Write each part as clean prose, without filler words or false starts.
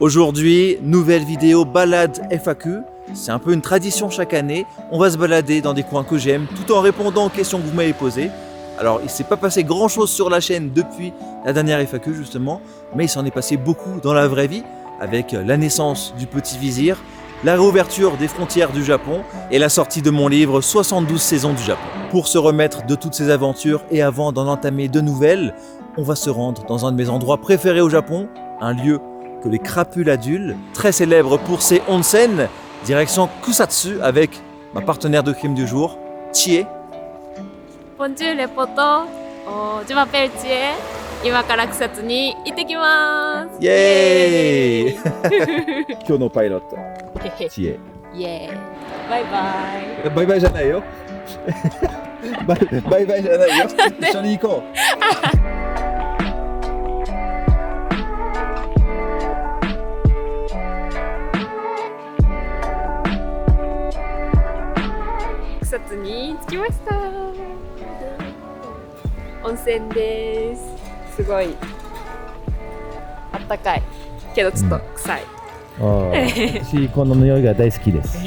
Aujourd'hui, nouvelle vidéo balade FAQ. C'est un peu une tradition chaque année. On va se balader dans des coins que j'aime tout en répondant aux questions que vous m'avez posées. Alors, il ne s'est pas passé grand chose sur la chaîne depuis la dernière FAQ justement, mais il s'en est passé beaucoup dans la vraie vie avec la naissance du petit vizir, la réouverture des frontières du Japon et la sortie de mon livre 72 saisons du Japon. Pour se remettre de toutes ces aventures et avant d'en entamer de nouvelles, on va se rendre dans un de mes endroits préférés au Japon, un lieu que les crapules adultes, très célèbre pour ses onsen, direction Kusatsu avec ma partenaire de crime du jour, Chie. Bonjour les potos, je m'appelle Chie. 今から草津に行ってきます。イエーイ今日のパイロット、チエ。イエーイ。バイバイ。バイバイじゃないよ。バイバイじゃないよ。一緒に行こう。草津に着きました。温泉です。すごいあったかいけどちょっと臭い。私この匂いが大好きです。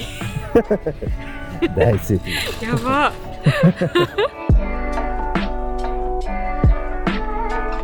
大好き。やば。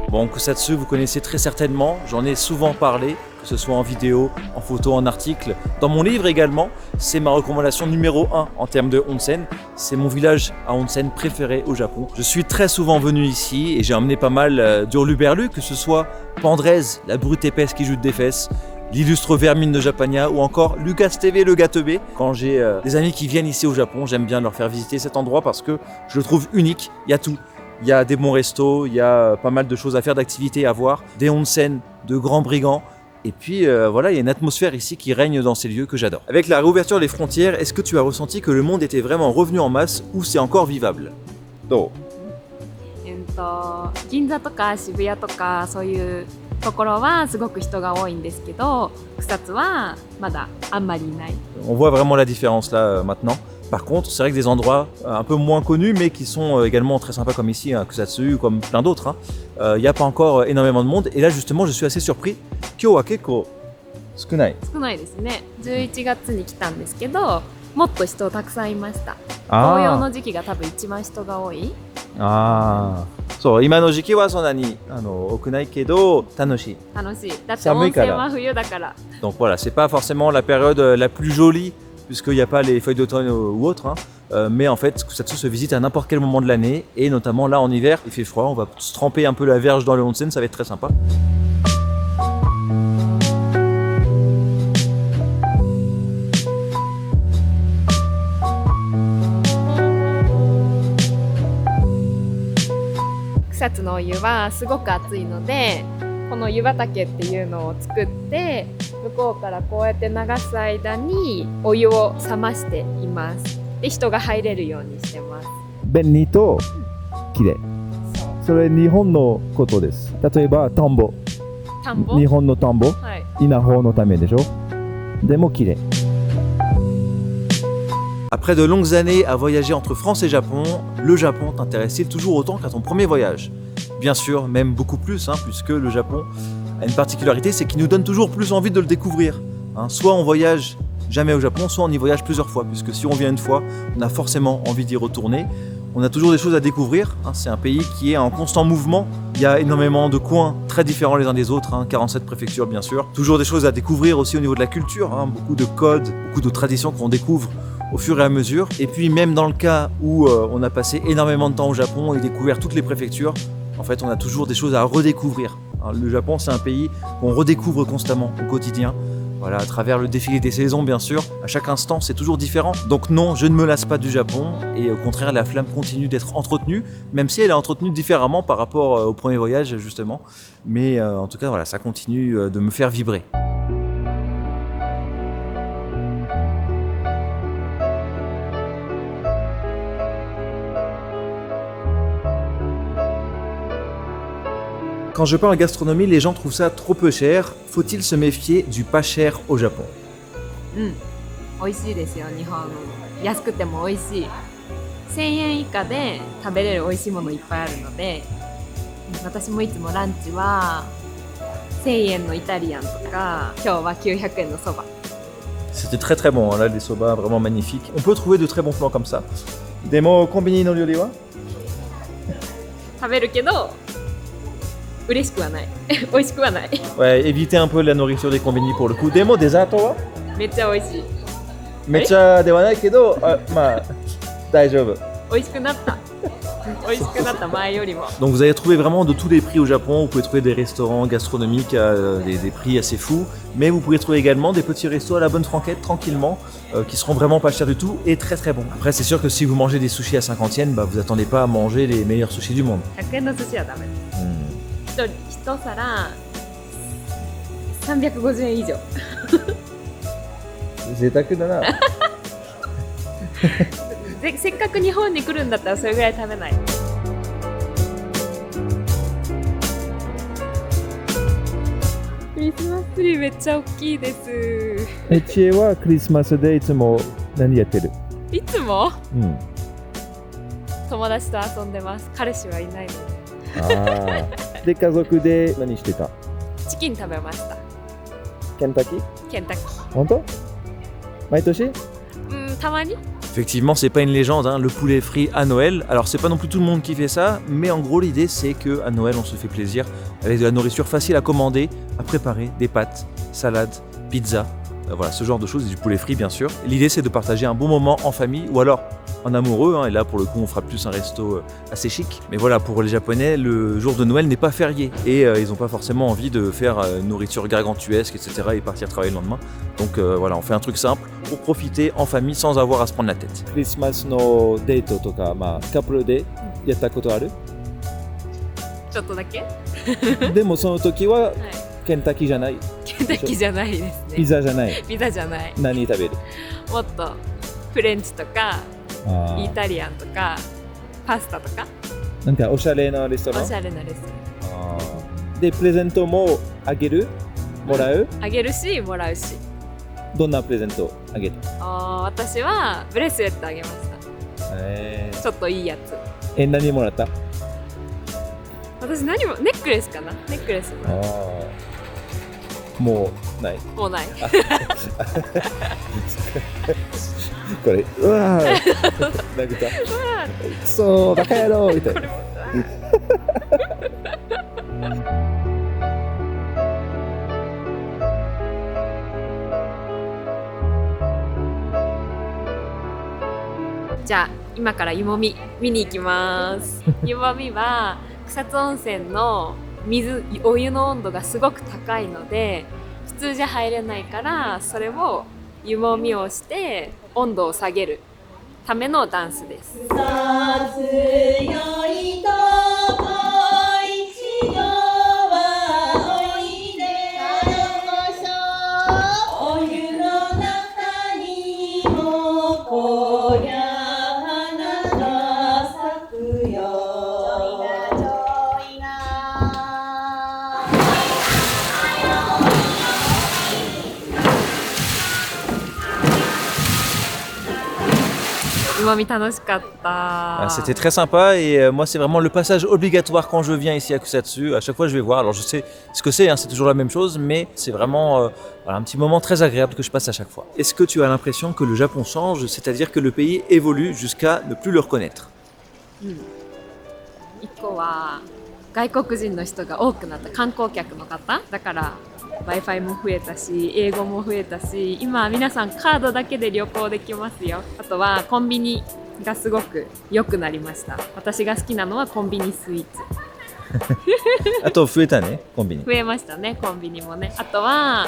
Bon, Kusatsu, vous connaissez très certainement, j'en ai souvent parlé, que ce soit en vidéo, en photo, en article, dans mon livre également. C'est ma recommandation numéro 1 en termes de onsen. C'est mon village à onsen préféré au Japon. Je suis très souvent venu ici et j'ai emmené pas mal d'hurluberlus, que ce soit Pandrez, la brute épaisse qui joue des fesses, l'illustre Vermine de Japania ou encore Lucas TV, le gars teubé. Quand j'ai des amis qui viennent ici au Japon, j'aime bien leur faire visiter cet endroit parce que je le trouve unique, il y a tout. Il y a des bons restos, il y a pas mal de choses à faire, d'activités à voir, des onsen, de grands brigands. Et puis voilà, il y a une atmosphère ici qui règne dans ces lieux que j'adore. Avec la réouverture des frontières, est-ce que tu as ressenti que le monde était vraiment revenu en masse ou c'est encore vivable? Do. 銀座とか渋谷とかそういうところはすごく人が多いんですけど、草津はまだあんまりいない。 On voit vraiment la différence là maintenant. Par contre, c'est vrai que des endroits un peu moins connus, mais qui sont également très sympas comme ici, hein, Kusatsu, comme plein d'autres, il n'y a pas encore énormément de monde. Et là, justement, je suis assez surpris. Kyo wa kekko sukunai. 少ないですね。11月に来たんですけど、もっと人たくさんいました。紅葉の時期が多分一番人が多い。ああ、そう、今の時期はそんなに多くないけど楽しい。楽しい。だって温泉は冬だから。Donc voilà, c'est pas forcément la période la plus jolie, puisqu'il n'y a pas les feuilles d'automne ou autres, mais en fait, Kusatsu se visite à n'importe quel moment de l'année, et notamment là en hiver, il fait froid, on va se tremper un peu la verge dans le onsen, ça va être très sympa. Kusatsu のお湯はすごく熱いので、この湯畑っていうのを作って向こうからこうやって流す間にお湯を冷ましています。で、人が入れるようにしてます。便利と綺麗。それ日本のことです。例えば田んぼ。田んぼ？日本の田んぼ。はい。稲穂のためでしょ。でも綺麗。 Après de longues années à voyager entre France et Japon, le Japon t'intéresse-t-il toujours autant qu'à ton premier voyage? Bien sûr, même beaucoup plus, puisque le Japon a une particularité, c'est qu'il nous donne toujours plus envie de le découvrir. Soit on voyage jamais au Japon, soit on y voyage plusieurs fois, puisque si on vient une fois, on a forcément envie d'y retourner. On a toujours des choses à découvrir, c'est un pays qui est en constant mouvement. Il y a énormément de coins très différents les uns des autres, 47 préfectures bien sûr. Toujours des choses à découvrir aussi au niveau de la culture, beaucoup de codes, beaucoup de traditions qu'on découvre au fur et à mesure. Et puis même dans le cas où on a passé énormément de temps au Japon et découvert toutes les préfectures, en fait on a toujours des choses à redécouvrir. Le Japon c'est un pays qu'on redécouvre constamment au quotidien. Voilà, à travers le défilé des saisons bien sûr, à chaque instant c'est toujours différent. Donc non, je ne me lasse pas du Japon et au contraire la flamme continue d'être entretenue, même si elle est entretenue différemment par rapport au premier voyage justement. Mais en tout cas voilà, ça continue de me faire vibrer. Quand je parle gastronomie, les gens trouvent ça trop peu cher. Faut-il se méfier du pas cher au Japon? 美味しいですよ、日本。安くても美味しい。1000円以下で食べれる美味しいものいっぱいあるので、私もいつもランチは1000円のイタリアンとか、今日は900円のそば。 C'était très très bon, hein, là, les soba vraiment magnifiques. On peut trouver de très bons plans comme ça. Demo combini no ryori wa? 食べるけど嬉しくはない美味しくはない Ouais, évitez un peu la nourriture des combini pour le coup. Demo desato wa? めっちゃ美味しい Mecha de wa nai kedo, ma, daijoubu. 美味しくなった美味しくなった前よりも Donc vous allez trouver vraiment de tous les prix au Japon. Vous pouvez trouver des restaurants gastronomiques à des prix assez fous, mais vous pouvez trouver également des petits restos à la bonne franquette, tranquillement, qui seront vraiment pas chers du tout et très très bons. Après c'est sûr que si vous mangez des sushis à 50 yens, bah, vous attendez pas à manger les meilleurs sushis du monde. 100円の寿司はダメです一皿350円以上 Zetaku da na. せっかく日本に来るんだったらそれぐらい食べないクリスマスツリーめっちゃ大きいです チエはクリスマスでいつも何やってる？いつもうん。友達と遊んでます彼氏はいないのああ。で家族で何してた？でチキン食べましたケンタッキー？ケンタッキー本当？毎年？たまに Effectivement, c'est pas une légende, hein, le poulet frit à Noël. Alors c'est pas non plus tout le monde qui fait ça, mais en gros l'idée c'est que à Noël on se fait plaisir avec de la nourriture facile à commander, à préparer, des pâtes, salades, pizza, voilà ce genre de choses, et du poulet frit bien sûr. L'idée c'est de partager un bon moment en famille ou alors en amoureux, hein, et là pour le coup on fera plus un resto assez chic. Mais voilà, pour les Japonais, le jour de Noël n'est pas férié et ils n'ont pas forcément envie de faire nourriture gargantuesque, etc. et partir travailler le lendemain. Donc voilà, on fait un truc simple pour profiter en famille sans avoir à se prendre la tête. クリスマスのデートとか、まあカップルでやったことある？ちょっとだけでもその時ははいケンタッキーじゃない、ケンタッキーじゃないですねピザじゃない。ピザじゃない何食べる？もっとフレンチとかあイタリアンとかパスタとかなんかおしゃれなレストランおし。ゃれなレストあーでプレゼントもあげる？もらう？ランあげるしもらうしどんなプレゼントあげる？私はブレスレットあげましちょっといいやつ何もらった？私何もネックレスかなネックレスあーもうない。もうないこれうわー殴ったくそーバカ野郎みたいな。じゃあ今から湯もみ見に行きます湯もみは草津温泉のお湯の温度がすごく高いので普通じゃ入れないからそれを湯もみをして温度を下げるためのダンスです。C'était très sympa et moi c'est vraiment le passage obligatoire quand je viens ici à Kusatsu. À chaque fois je vais voir, alors je sais ce que c'est, hein, c'est toujours la même chose, mais c'est vraiment voilà, un petit moment très agréable que je passe à chaque fois. Est-ce que tu as l'impression que le Japon change, c'est-à-dire que le pays évolue jusqu'à ne plus le reconnaître? 一個は外国人の人が多くなった観光客の方だから Wi-Fi も増えたし英語も増えたし今は皆さんカードだけで旅行できますよ。あとはコンビニがすごく良くなりました。私が好きなのはコンビニスイーツあと増えたね、コンビニ。増えましたね、コンビニもね。あとは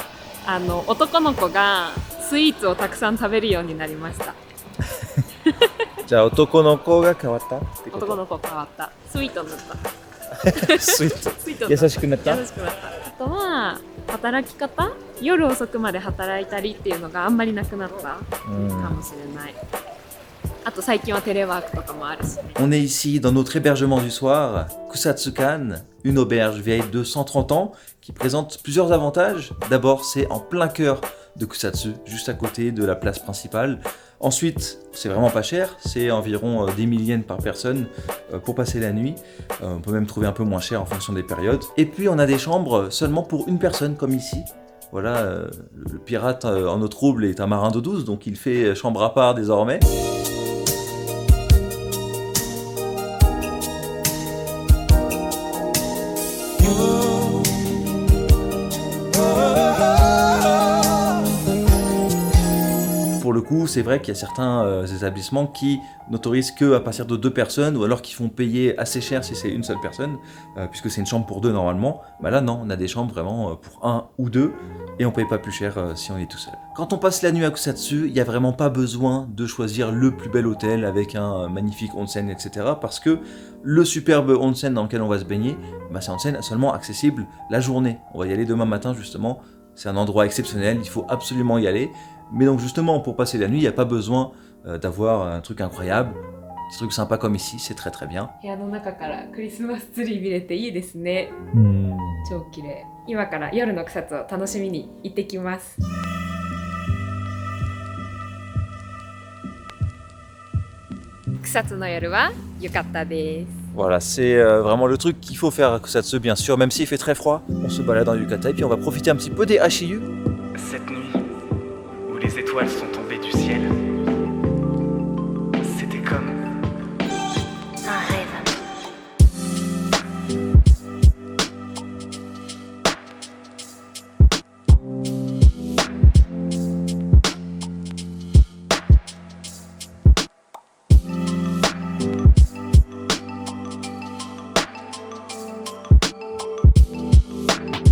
男の子がスイーツをたくさん食べるようになりましたじゃあ男の子が変わったってこと？男の子変わった。スイートになったスイート。スイートになった。優しくなった？優しくなった。あとは働き方、夜遅くまで働いたりっていうのがあんまりなくなったかもしれない。あと最近はテレワークとかもあるしね。On est ici dans notre hébergement du soir, Kusatsukan, une auberge vieille de 130 ans qui présente plusieurs avantages. D'abord, c'est en plein cœur de Kusatsu, juste à côté de la place principale. Ensuite, c'est vraiment pas cher, c'est environ 10 000 yens par personne pour passer la nuit. On peut même trouver un peu moins cher en fonction des périodes. Et puis on a des chambres seulement pour une personne, comme ici. Voilà, le pirate en eau trouble est un marin d'eau douce, donc il fait chambre à part désormais. Pour le coup, c'est vrai qu'il y a certains établissements qui n'autorisent que à partir de 2 personnes, ou alors qui font payer assez cher si c'est une seule personne, puisque c'est une chambre pour 2 normalement. Bah là non, on a des chambres vraiment pour 1 ou 2, et on paye pas plus cher si on est tout seul. Quand on passe la nuit à Kusatsu, il n'y a vraiment pas besoin de choisir le plus bel hôtel avec un magnifique onsen, etc. Parce que le superbe onsen dans lequel on va se baigner, bah c'est un onsen seulement accessible la journée. On va y aller demain matin justement, c'est un endroit exceptionnel, il faut absolument y aller. Mais donc justement, pour passer la nuit, il n'y a pas besoin d'avoir un truc incroyable. Des trucs sympas comme ici, c'est très très bien. 部屋の中からクリスマスツリー見れていいですね。超綺麗。今から夜の草津を楽しみに行ってきます。草津の夜は良かったです。 Voilà, c'est vraiment le truc qu'il faut faire à Kusatsu, bien sûr, même s'il fait très froid. On se balade dans Yukata et puis on va profiter un petit peu des Hashiyu. Cette nuit, où les étoiles sont tombées du ciel, c'était comme un rêve.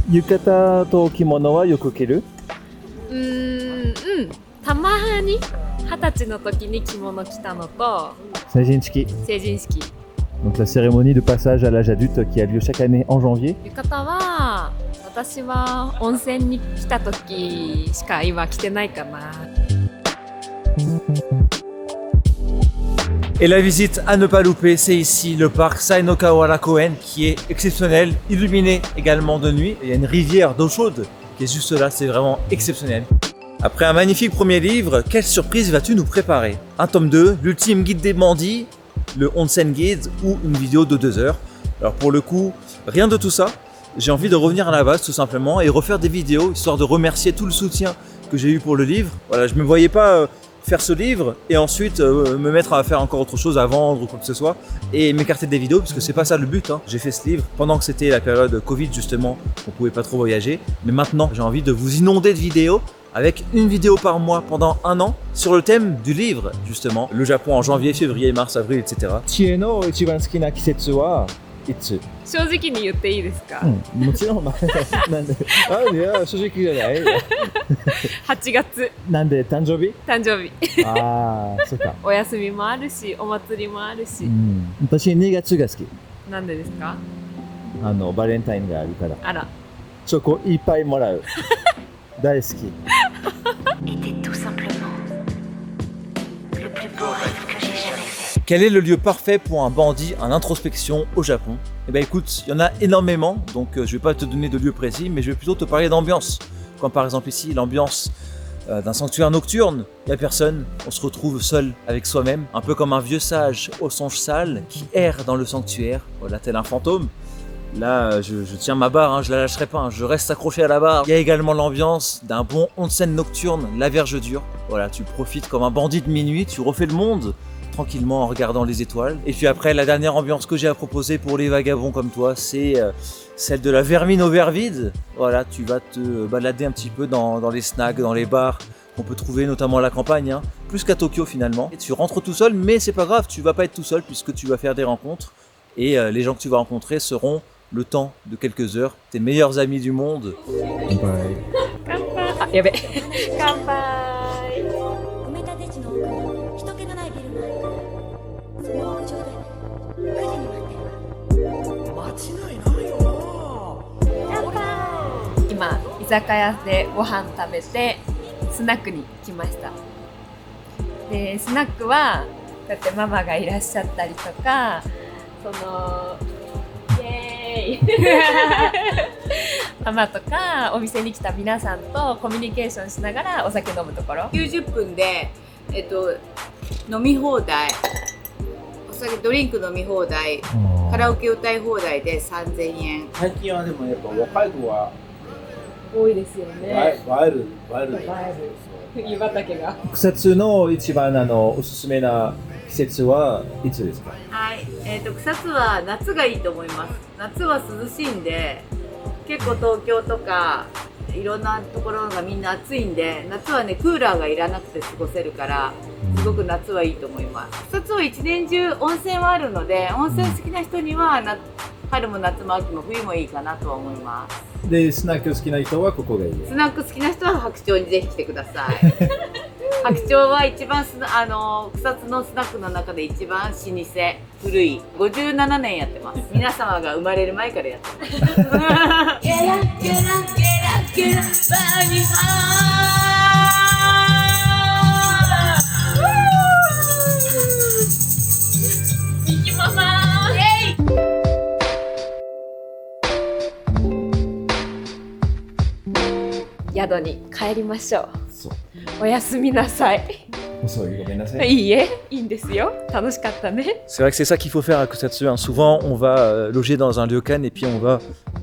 Yukata to kimono wa yoku keru? たまに20歳の時に着物着たのと Seijinchiki. 成人式 Donc la cérémonie de passage à l'âge adulte qui a lieu chaque année en janvier. 浴衣は私は温泉に来た時しか今着てないかな。 Et la visite à ne pas louper, c'est ici le parc Sainokawara Koen qui est exceptionnel, illuminé également de nuit. Il y a une rivière d'eau chaude qui est juste là, c'est vraiment exceptionnel. Après un magnifique premier livre, quelle surprise vas-tu nous préparer? Un tome 2, l'ultime guide des bandits, le Onsen Guide ou une vidéo de 2 heures. Alors pour le coup, rien de tout ça. J'ai envie de revenir à la base tout simplement et refaire des vidéos histoire de remercier tout le soutien que j'ai eu pour le livre. Voilà, je me voyais pas faire ce livre et ensuite me mettre à faire encore autre chose, à vendre ou quoi que ce soit et m'écarter des vidéos parce que c'est pas ça le but. J'ai fait ce livre pendant que c'était la période Covid justement, on pouvait pas trop voyager. Mais maintenant, j'ai envie de vous inonder de vidéos avec une vidéo par mois pendant 1 an sur le thème du livre justement. Le Japon en janvier, février, mars, avril, etc. Chie no ichiban suki na kisetsu wa itsu? 正直に言っていいですか？もちろん、なんで、あ、いや、正直じゃない。 8月なんで、誕生日？誕生日ああ、そっか。お休みもあるしお祭りもあるし、私2月が好き。なんでですか？バレンタインがあるから。あら、チョコいっぱいもらう。大好き。 Était tout simplement le plus beau rêve que j'ai jamais fait. Quel est le lieu parfait pour un bandit en introspection au Japon? Eh ben écoute, il y en a énormément, donc je vais pas te donner de lieu précis, mais je vais plutôt te parler d'ambiance. Comme par exemple ici, l'ambiance d'un sanctuaire nocturne, il n'y a personne, on se retrouve seul avec soi-même, un peu comme un vieux sage au songe sale qui erre dans le sanctuaire, voilà, tel un fantôme. Là, je tiens ma barre, je la lâcherai pas, je reste accroché à la barre. Il y a également l'ambiance d'un bon onsen nocturne, la verge dure. Voilà, tu profites comme un bandit de minuit, tu refais le monde tranquillement en regardant les étoiles. Et puis après, la dernière ambiance que j'ai à proposer pour les vagabonds comme toi, c'est celle de la vermine au verre vide. Voilà, tu vas te balader un petit peu dans les snacks, dans les bars qu'on peut trouver notamment à la campagne, plus qu'à Tokyo finalement. Et tu rentres tout seul, mais c'est pas grave, tu vas pas être tout seul puisque tu vas faire des rencontres. Et les gens que tu vas rencontrer seront, le temps de quelques heures, tes meilleurs amis du monde. 乾杯。あ、やべ。乾杯。埋め立て地の奥に人気のないビルがあるからその屋上で9時に待ってるわ。今居酒屋でご飯食べてスナックに来ました。でスナックはこうやってママがいらっしゃったりとか、そのイエーイママとかお店に来た皆さんとコミュニケーションしながらお酒飲むところ。90分で飲み放題、お酒ドリンク飲み放題、カラオケ歌い放題で3000円。最近はでもやっぱ若い子は多いですよね。映える湯畑が。草津の一番おすすめな季節はいつですか？はい、草津は夏がいいと思います。夏は涼しいんで、結構東京とかいろんなところがみんな暑いんで、夏はねクーラーがいらなくて過ごせるから、すごく夏はいいと思います。草津は一年中温泉はあるので、温泉好きな人には春も夏も秋も冬もいいかなとは思います。で、スナック好きな人はここがいい。スナック好きな人は白鳥にぜひ来てください。白鳥は一番草津のスナックの中で一番老舗、古い、57年やってます。皆様が生まれる前からやってます。ゲラゲラゲラゲラバニハー。ミキママ宿に帰りましょう。そう。おやすみなさい。遅い、ごめんなさい。いいえ、いいんですよ。楽しかったね。C'est vrai que c'est ça qu'il faut faire à Kusatsu. Souvent, on va loger dans un ryokan et puis on va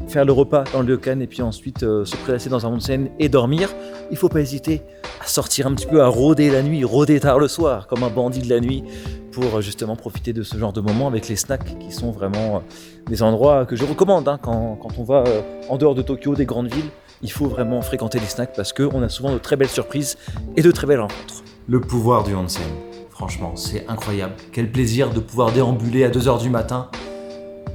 faire le repas dans le ryokan et puis ensuite se prélasser dans un onsen et dormir. Il faut pas hésiter à sortir un petit peu, à rôder la nuit, rôder tard le soir, comme un bandit de la nuit, pour justement profiter de ce genre de moments avec les snacks qui sont vraiment des endroits que je recommande quand on va en dehors de Tokyo, des grandes villes. Il faut vraiment fréquenter les snacks parce qu'on a souvent de très belles surprises et de très belles rencontres. Le pouvoir du onsen, franchement, c'est incroyable. Quel plaisir de pouvoir déambuler à 2h du matin,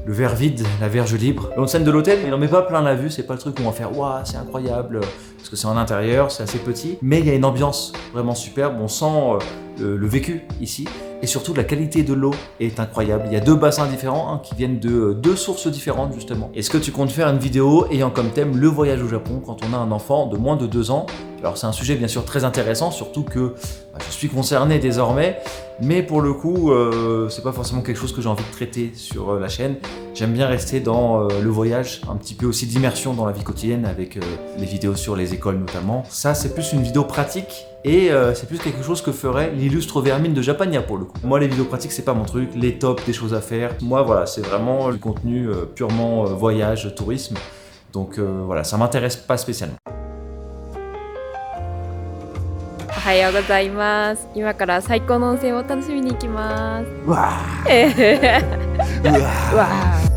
le verre vide, la verge libre. Le onsen de l'hôtel, il n'en met pas plein la vue, c'est pas le truc où on va faire « Waouh, c'est incroyable !» parce que c'est en intérieur, c'est assez petit. Mais il y a une ambiance vraiment superbe, on sent le vécu ici. Et surtout, la qualité de l'eau est incroyable. Il y a 2 bassins différents qui viennent de 2 sources différentes justement. Est-ce que tu comptes faire une vidéo ayant comme thème le voyage au Japon quand on a un enfant de moins de 2 ans? Alors c'est un sujet bien sûr très intéressant, surtout que je suis concerné désormais, mais pour le coup, c'est pas forcément quelque chose que j'ai envie de traiter sur la chaîne. J'aime bien rester dans le voyage, un petit peu aussi d'immersion dans la vie quotidienne avec les vidéos sur les écoles notamment. Ça, c'est plus une vidéo pratique. Et c'est plus quelque chose que ferait l'illustre Vermine de Japania pour le coup. Moi les vidéos pratiques c'est pas mon truc, les tops, des choses à faire. Moi voilà, c'est vraiment du contenu purement voyage, tourisme. Donc voilà, ça m'intéresse pas spécialement. おはようございます。今から最高の温泉を楽しみに行きます。Waouh. うわー。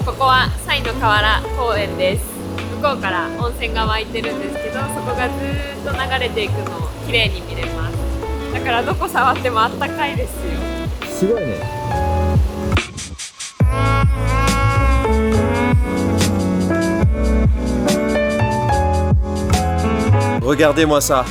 ここは西の河原公園です。向こうから温泉が湧いてるんですけど、そこがずーっと流れていくのを綺麗に見れます。だからどこ触ってもあったかいですよ。すごいね。Regardez-moi ça.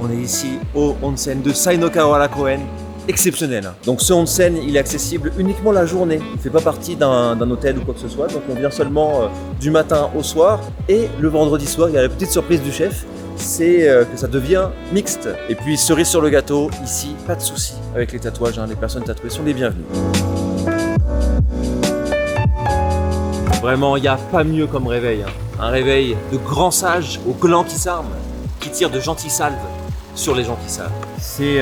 On est ici au onsen de Sai-no-Kawara Koen. Exceptionnel. Donc ce onsen, il est accessible uniquement la journée. Il ne fait pas partie d'un hôtel ou quoi que ce soit. Donc on vient seulement du matin au soir. Et le vendredi soir, il y a la petite surprise du chef. C'est que ça devient mixte. Et puis cerise sur le gâteau, ici, pas de souci avec les tatouages. Les personnes tatouées sont les bienvenues. Vraiment, il n'y a pas mieux comme réveil. Un réveil de grands sages au gland qui s'arment, qui tirent de gentilles salves sur les gens qui savent. C'est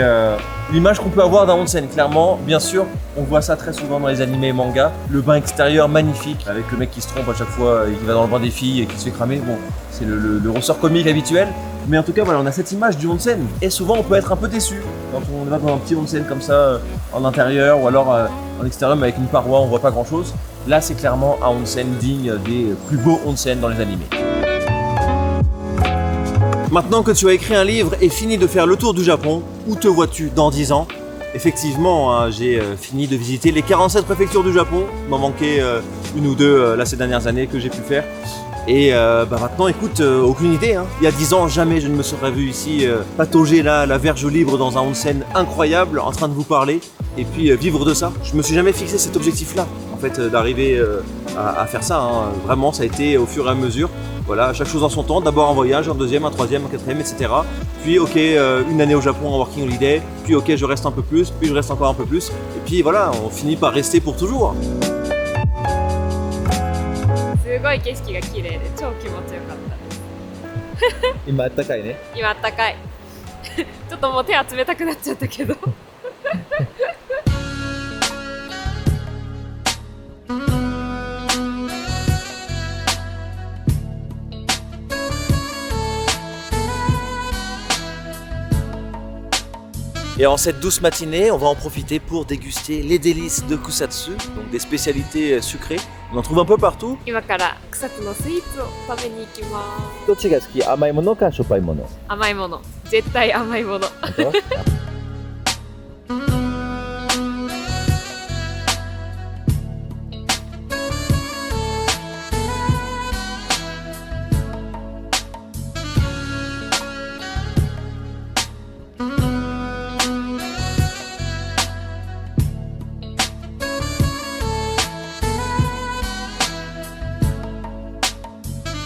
l'image qu'on peut avoir d'un onsen, clairement. Bien sûr, on voit ça très souvent dans les animés et mangas. Le bain extérieur magnifique, avec le mec qui se trompe à chaque fois et qui va dans le bain des filles et qui se fait cramer. Bon, c'est le ressort comique habituel. Mais en tout cas, voilà, on a cette image du onsen. Et souvent, on peut être un peu déçu quand on va dans un petit onsen comme ça, en intérieur ou alors en extérieur, mais avec une paroi, on voit pas grand chose. Là, c'est clairement un onsen digne des plus beaux onsen dans les animés. Maintenant que tu as écrit un livre et fini de faire le tour du Japon, où te vois-tu dans 10 ans? Effectivement, j'ai fini de visiter les 47 préfectures du Japon. Il m'en manquait une ou deux là ces dernières années que j'ai pu faire. Et maintenant, écoute, aucune idée. Il y a 10 ans, jamais je ne me serais vu ici patauger là, la verge libre dans un onsen incroyable, en train de vous parler et puis vivre de ça. Je me suis jamais fixé cet objectif-là. En fait d'arriver à faire ça. Hein. Vraiment, ça a été au fur et à mesure. Voilà, chaque chose en son temps. D'abord un voyage, un deuxième, un troisième, un quatrième, etc. Puis ok, une année au Japon en working holiday. Puis ok, je reste un peu plus. Puis je reste encore un peu plus. Et puis voilà, on finit par rester pour toujours. すごい景色が綺麗で超気持ちよかったです。今あったかいね。今あったかい。ちょっともう手は冷たくなっちゃったけど。Et en cette douce matinée, on va en profiter pour déguster les délices de kusatsu, donc des spécialités sucrées. On en trouve un peu partout. 今から草津のスイーツを食べに行きまどっちが好き？甘いものかしょっぱいもの？す。甘いもの。絶対甘いもの。本当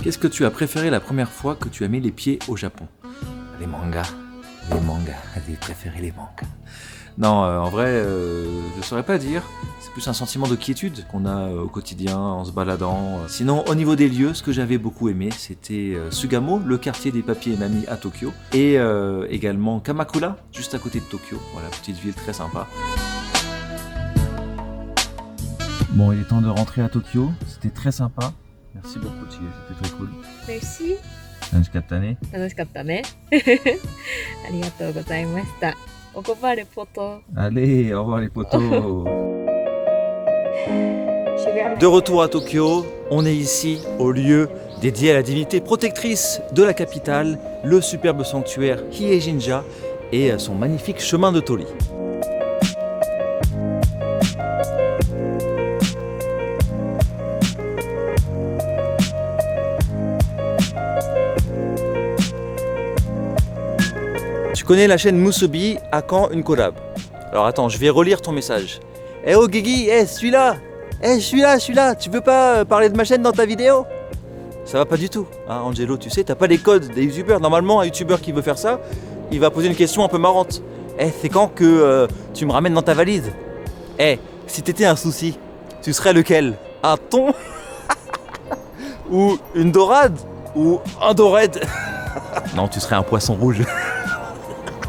？Qu'est-ce que tu as préféré la première fois que tu as mis les pieds au Japon? Les mangas. J'ai préféré les mangas. Non, en vrai, je ne saurais pas dire. C'est plus un sentiment de quiétude qu'on a au quotidien en se baladant. Sinon, au niveau des lieux, ce que j'avais beaucoup aimé, c'était Sugamo, le quartier des papiers et mamies à Tokyo, et également Kamakura, juste à côté de Tokyo. Voilà, petite ville très sympa. Bon, il est temps de rentrer à Tokyo. C'était très sympa. Merci beaucoup, Chie, c'était très cool. Merci. 楽しかったね。楽しかったね。ありがとうございました。おこばれポト。 Allez, au revoir les potos. De retour à Tokyo, on est ici au lieu dédié à la divinité protectrice de la capitale, le superbe sanctuaire Hiei-jinja et son magnifique chemin de Tori. Tu connais la chaîne Musubi, à quand une collab? Alors attends, je vais relire ton message. Eh oh Guigui, celui-là, celui-là, tu veux pas parler de ma chaîne dans ta vidéo? Ça va pas du tout, hein, Angelo, tu sais, t'as pas les codes des youtubeurs. Normalement, un youtubeur qui veut faire ça, il va poser une question un peu marrante. C'est quand que tu me ramènes dans ta valise? Si t'étais un souci, tu serais lequel? Un thon? Ou une dorade? Ou un dorade? Non, tu serais un poisson rouge.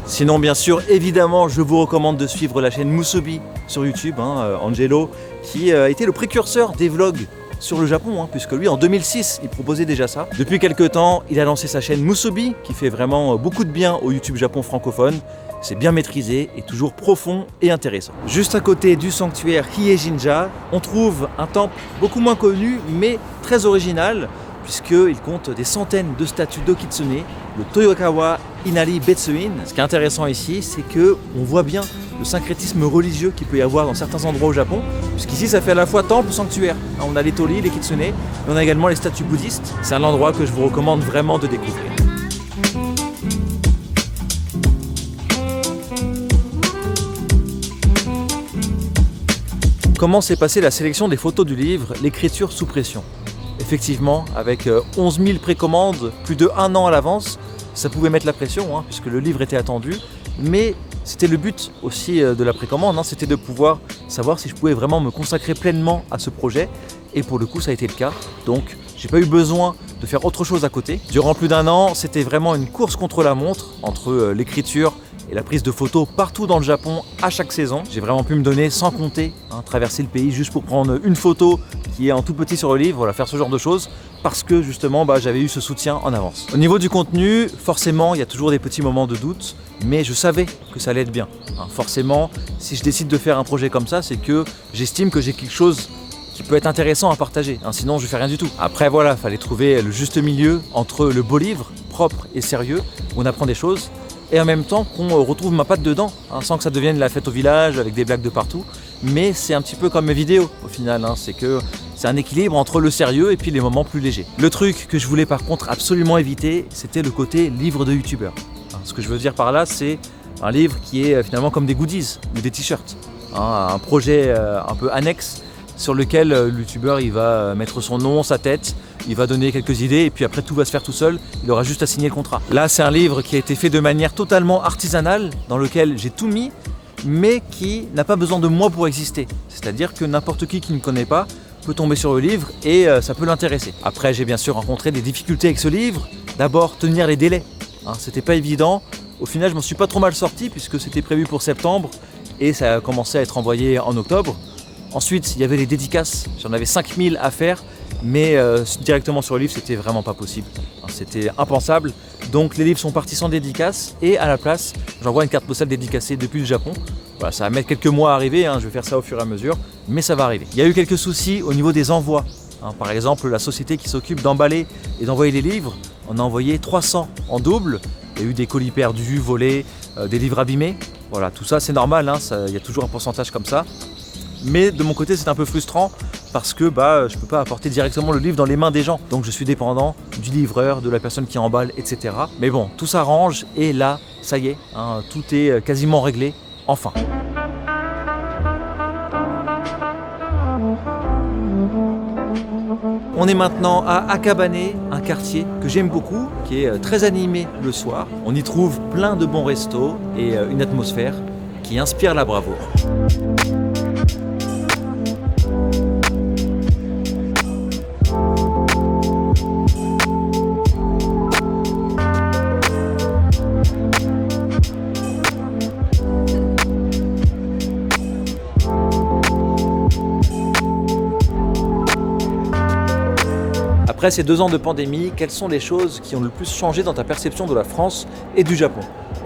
Sinon, bien sûr, évidemment, je vous recommande de suivre la chaîne Musubi sur YouTube, hein, Angelo, qui a été le précurseur des vlogs sur le Japon, hein, puisque lui, en 2006, il proposait déjà ça. Depuis quelques temps, il a lancé sa chaîne Musubi, qui fait vraiment beaucoup de bien au YouTube Japon francophone. C'est bien maîtrisé et toujours profond et intéressant. Juste à côté du sanctuaire Hiei-jinja, on trouve un temple beaucoup moins connu, mais très original, puisqu'il compte des centaines de statues d'Okitsune, le Toyokawa Inari Betsuin. Ce qui est intéressant ici, c'est qu'on voit bien le syncrétisme religieux qu'il peut y avoir dans certains endroits au Japon, puisqu'ici ça fait à la fois temple ou sanctuaire. On a les torii, les kitsune, mais on a également les statues bouddhistes. C'est un endroit que je vous recommande vraiment de découvrir. Comment s'est passée la sélection des photos du livre L'écriture sous pression? Effectivement, avec 11 000 précommandes, plus de 1 an à l'avance, ça pouvait mettre la pression, hein, puisque le livre était attendu. Mais c'était le but aussi de la précommande, hein, c'était de pouvoir savoir si je pouvais vraiment me consacrer pleinement à ce projet. Et pour le coup, ça a été le cas. Donc, j'ai pas eu besoin de faire autre chose à côté. Durant plus d'1 an, c'était vraiment une course contre la montre entre l'écriture et la prise de photos partout dans le Japon à chaque saison. J'ai vraiment pu me donner sans compter, hein, traverser le pays juste pour prendre une photo qui est en tout petit sur le livre, voilà, faire ce genre de choses, parce que justement j'avais eu ce soutien en avance. Au niveau du contenu, forcément il y a toujours des petits moments de doute, mais je savais que ça allait être bien. Hein, forcément, si je décide de faire un projet comme ça, c'est que j'estime que j'ai quelque chose qui peut être intéressant à partager, hein, sinon je fais rien du tout. Après voilà, fallait trouver le juste milieu entre le beau livre, propre et sérieux, où on apprend des choses, et en même temps qu'on retrouve ma patte dedans, hein, sans que ça devienne la fête au village avec des blagues de partout. Mais c'est un petit peu comme mes vidéos au final, hein, c'est que c'est un équilibre entre le sérieux et puis les moments plus légers. Le truc que je voulais par contre absolument éviter, c'était le côté livre de youtubeur. Hein, ce que je veux dire par là, c'est un livre qui est finalement comme des goodies ou des t-shirts. Hein, un projet un peu annexe, sur lequel le youtubeur il va mettre son nom, sa tête, il va donner quelques idées et puis après tout va se faire tout seul, il aura juste à signer le contrat. Là c'est un livre qui a été fait de manière totalement artisanale, dans lequel j'ai tout mis, mais qui n'a pas besoin de moi pour exister. C'est-à-dire que n'importe qui ne connaît pas peut tomber sur le livre et ça peut l'intéresser. Après j'ai bien sûr rencontré des difficultés avec ce livre. D'abord tenir les délais, hein, c'était pas évident. Au final je m'en suis pas trop mal sorti puisque c'était prévu pour septembre et ça a commencé à être envoyé en octobre. Ensuite il y avait les dédicaces, j'en avais 5000 à faire, mais directement sur le livre c'était vraiment pas possible, hein, c'était impensable. Donc les livres sont partis sans dédicace et à la place j'envoie une carte postale dédicacée depuis le Japon. Voilà, ça va mettre quelques mois à arriver, hein, je vais faire ça au fur et à mesure, mais ça va arriver. Il y a eu quelques soucis au niveau des envois, hein, par exemple la société qui s'occupe d'emballer et d'envoyer les livres, on a envoyé 300 en double, il y a eu des colis perdus, volés, des livres abîmés, voilà, tout ça c'est normal, hein, il y a toujours un pourcentage comme ça. Mais de mon côté c'est un peu frustrant parce que je peux pas apporter directement le livre dans les mains des gens. Donc je suis dépendant du livreur, de la personne qui emballe, etc. Mais bon, tout s'arrange et là, ça y est, hein, tout est quasiment réglé, enfin. On est maintenant à Akabane, un quartier que j'aime beaucoup, qui est très animé le soir. On y trouve plein de bons restos et une atmosphère qui inspire la bravoure. Après ces 2 ans de pandémie, quelles sont les choses qui ont le plus changé dans ta perception de la France et du Japon?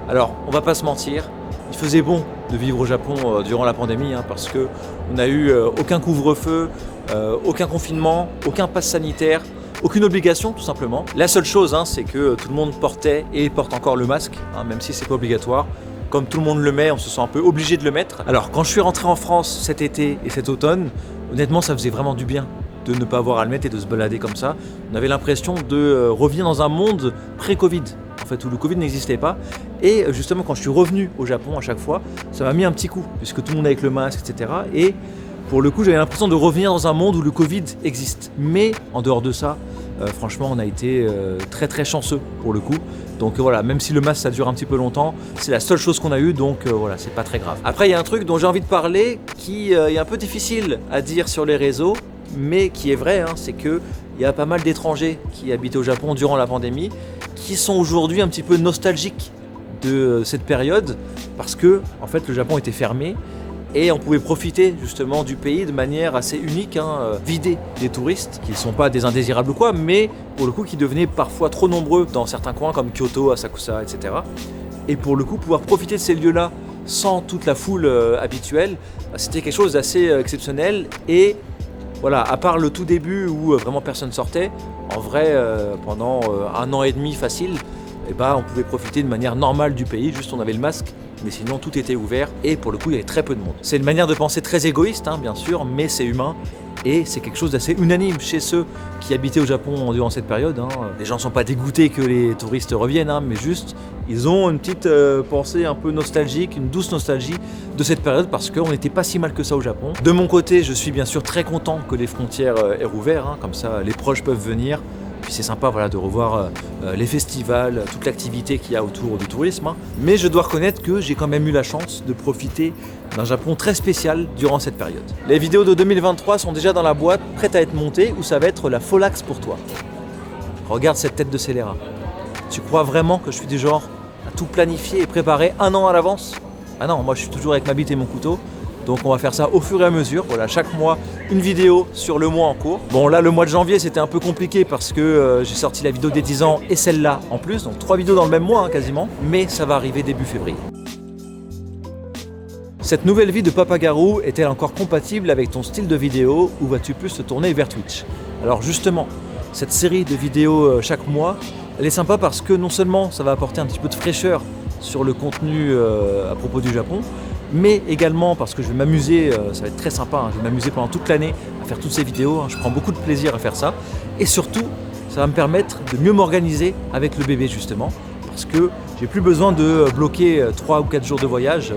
Alors, on va pas se mentir, il faisait bon de vivre au Japon durant la pandémie, hein, parce qu'on n'a eu aucun couvre-feu, aucun confinement, aucun pass sanitaire, aucune obligation tout simplement. La seule chose, hein, c'est que tout le monde portait et porte encore le masque, hein, même si c'est pas obligatoire. Comme tout le monde le met, on se sent un peu obligé de le mettre. Alors, quand je suis rentré en France cet été et cet automne, honnêtement, ça faisait vraiment du bien de ne pas avoir à le mettre et de se balader comme ça. On avait l'impression de revenir dans un monde pré-Covid, en fait, où le Covid n'existait pas. Et justement, quand je suis revenu au Japon à chaque fois, ça m'a mis un petit coup, puisque tout le monde avec le masque, etc. Et pour le coup, j'avais l'impression de revenir dans un monde où le Covid existe. Mais en dehors de ça, franchement, on a été très très chanceux pour le coup. Donc voilà, même si le masque ça dure un petit peu longtemps, c'est la seule chose qu'on a eue, donc voilà, c'est pas très grave. Après, il y a un truc dont j'ai envie de parler qui est un peu difficile à dire sur les réseaux, mais qui est vrai, hein, c'est qu'il y a pas mal d'étrangers qui habitaient au Japon durant la pandémie, qui sont aujourd'hui un petit peu nostalgiques de cette période, parce que en fait le Japon était fermé et on pouvait profiter justement du pays de manière assez unique, hein, vider des touristes, qui ne sont pas des indésirables ou quoi, mais pour le coup qui devenaient parfois trop nombreux dans certains coins comme Kyoto, Asakusa, etc. Et pour le coup pouvoir profiter de ces lieux-là sans toute la foule habituelle, c'était quelque chose d'assez exceptionnel. Et voilà, à part le tout début où vraiment personne sortait, en vrai, pendant 1 an et demi facile, on pouvait profiter de manière normale du pays, juste on avait le masque, mais sinon tout était ouvert et pour le coup il y avait très peu de monde. C'est une manière de penser très égoïste, hein, bien sûr, mais c'est humain et c'est quelque chose d'assez unanime chez ceux qui habitaient au Japon durant cette période. Hein. Les gens ne sont pas dégoûtés que les touristes reviennent, hein, mais juste ils ont une petite pensée un peu nostalgique, une douce nostalgie de cette période parce qu'on n'était pas si mal que ça au Japon. De mon côté, je suis bien sûr très content que les frontières aient rouvert, hein, comme ça les proches peuvent venir. Puis c'est sympa voilà, de revoir les festivals, toute l'activité qu'il y a autour du tourisme. Hein. Mais je dois reconnaître que j'ai quand même eu la chance de profiter d'un Japon très spécial durant cette période. Les vidéos de 2023 sont déjà dans la boîte, prêtes à être montées, où ça va être la Folax pour toi. Regarde cette tête de scélérat. Tu crois vraiment que je suis du genre à tout planifier et préparer 1 an à l'avance? Ah non, moi je suis toujours avec ma bite et mon couteau. Donc on va faire ça au fur et à mesure, voilà, chaque mois une vidéo sur le mois en cours. Bon là le mois de janvier c'était un peu compliqué parce que j'ai sorti la vidéo des 10 ans et celle-là en plus, donc 3 vidéos dans le même mois hein, quasiment, mais ça va arriver début février. Cette nouvelle vie de Papa Garou est-elle encore compatible avec ton style de vidéo ou vas-tu plus te tourner vers Twitch? Alors justement, cette série de vidéos chaque mois, elle est sympa parce que non seulement ça va apporter un petit peu de fraîcheur sur le contenu à propos du Japon, mais également parce que je vais m'amuser, ça va être très sympa, hein, je vais m'amuser pendant toute l'année à faire toutes ces vidéos, hein, je prends beaucoup de plaisir à faire ça, et surtout ça va me permettre de mieux m'organiser avec le bébé justement, parce que j'ai plus besoin de bloquer 3 ou 4 jours de voyage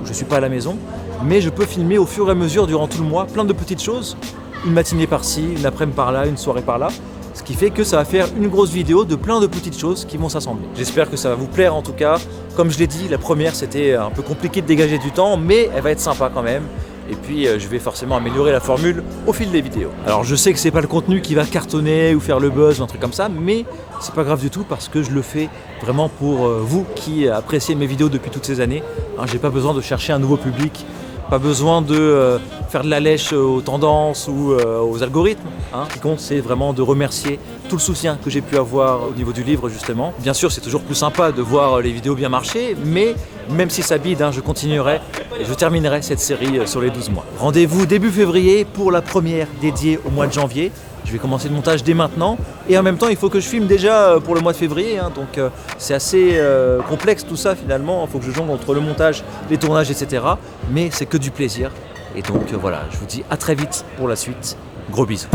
où je suis pas à la maison, mais je peux filmer au fur et à mesure durant tout le mois plein de petites choses, une matinée par-ci, une après-midi par-là, une soirée par-là, ce qui fait que ça va faire une grosse vidéo de plein de petites choses qui vont s'assembler. J'espère que ça va vous plaire en tout cas. Comme je l'ai dit, la première c'était un peu compliqué de dégager du temps, mais elle va être sympa quand même. Et puis je vais forcément améliorer la formule au fil des vidéos. Alors je sais que c'est pas le contenu qui va cartonner ou faire le buzz ou un truc comme ça, mais c'est pas grave du tout parce que je le fais vraiment pour vous qui appréciez mes vidéos depuis toutes ces années. J'ai pas besoin de chercher un nouveau public, pas besoin de faire de la lèche aux tendances ou aux algorithmes. Ce qui compte, c'est vraiment de remercier tout le soutien que j'ai pu avoir au niveau du livre justement. Bien sûr, c'est toujours plus sympa de voir les vidéos bien marcher, mais même si ça bide, je continuerai et je terminerai cette série sur les 12 mois. Rendez-vous début février pour la première dédiée au mois de janvier. Je vais commencer le montage dès maintenant et en même temps il faut que je filme déjà pour le mois de février, donc c'est assez complexe tout ça finalement, il faut que je jongle entre le montage, les tournages, etc. Mais c'est que du plaisir et donc voilà, je vous dis à très vite pour la suite, gros bisous.